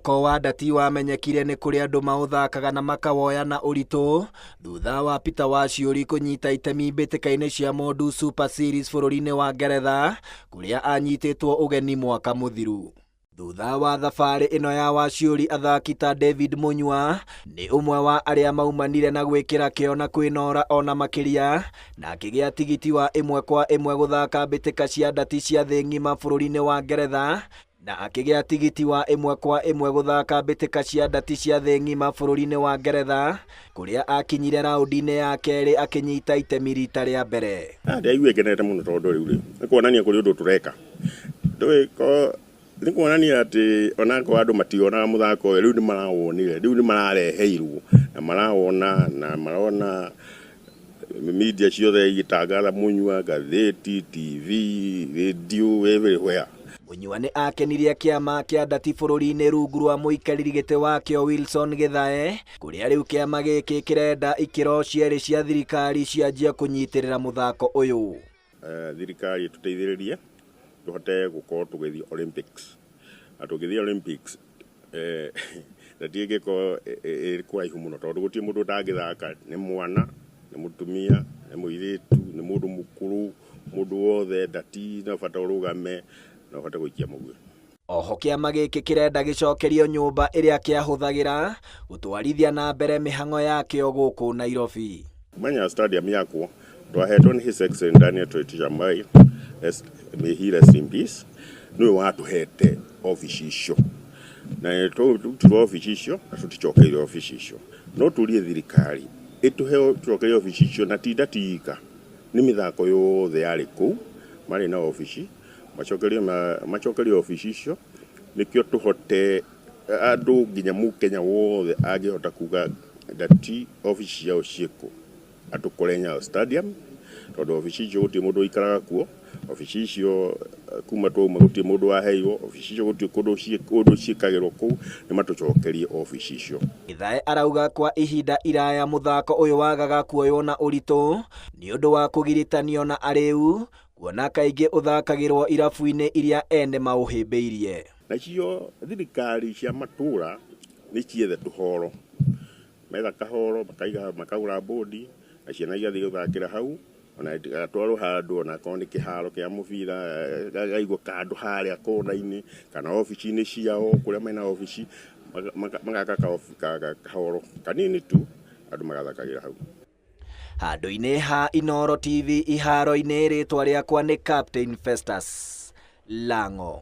Muthako wa ndati wamenyekire ni kuri andu mauthakaga na makawoya na uritu thutha wa Peter Waciuri kunyita itemi mbitikaini cia Modu Super Series bururi-ini wa Ngeretha kuria anyititwo ugeni mwaka muthiru. Thutha wa thabari ino ya Waciuri, athaki ta David Munywa ni umwe wa aria maumanire na gwikira kio na kwinora ona makiria na akigia tigiti wa 1-1 guthaka mbitika cia ndati cia thi ngima bururi-ini wa Ngeretha na akigia tigiti wa 1-1 guthaka mbitika cia ndati cia thi ngima bururi-ini wa Ngeretha kuria akinyire raundi-ini ya keri akinyita itemi rita ria mbere. Ndaigue ngenete muno tondu riu ni kuonania kuri undu tureka ni kuonania ati onako andu mationa muthako riu ni marawonire, riu ni marareheirwo na marawona na marona media ciothe igitangatha Munywa, gatheti, TV, radio, everywhere. Munywa ni akenirie kiama kia ndati bururi-ini rungu rwa muikariri giti wakio Wilson Githae kuria riu kiama giki kirenda ikiro cieri cia thirikari cianjia kunyitirira muthako uyu. Thirikari tuteithiririe tuhote gukorwo tugithii Olympics. Atugithii Olympics ndati giko kuraihu muno tondu gutie mundu ndangithaka ni mwana, ni mutumia, ni muiritu, ni mundu mukuru, mundu wothe ndati na bata urugame na hote guikia muguo. Oho kiama giki kirenda gicokerio nyumba iria kiahuthagira gutwarithia na mbere mihango yakio guku Nairobi. Manya stadium yako twahetwo ni His Excellency Daniel Toroitich Amai, may he rest in peace. Niwe watuhete office icio na tuwa office icio na tuticokeire office icio no turie thirikari ituhe tucokeire office icio na tindatika ni mithako yothe yari ku mari na office macokerie office icio nikio tuhote andu nginya mu Kenya wothe angihota kuga ndati office yao cieko atukore Nyayo Stadium tondu office icio guti mundu ikaraga kuo, office icio kuma twauma guti mundu waheirwo, office icio guti kundu ciikagirwo kuu ni matucokerie office icio. Githae arauga kwa ihinda iraya muthako uyu wagaga kuoywo na uritu ni undu wa kugiritanio na ariu kuona kaingi uthakagirwo irabu-ini iria ene mauhimbiirie. Nacio thirikari cia matura ni ciethe tuhoro metha kahoro makagura bodi na ciana igathi guthakira hau ona gatwaro handu ona koni kiharo kia mubira gaigwo kandu haria kona-ini kana ofici-ini ciao kuria mena ofici magaka kahoro kanini tu andu magathakagira hau. Handu-ini ha Inooro TV iharo-ini ritwa riakwa ni Captain Festus Lango.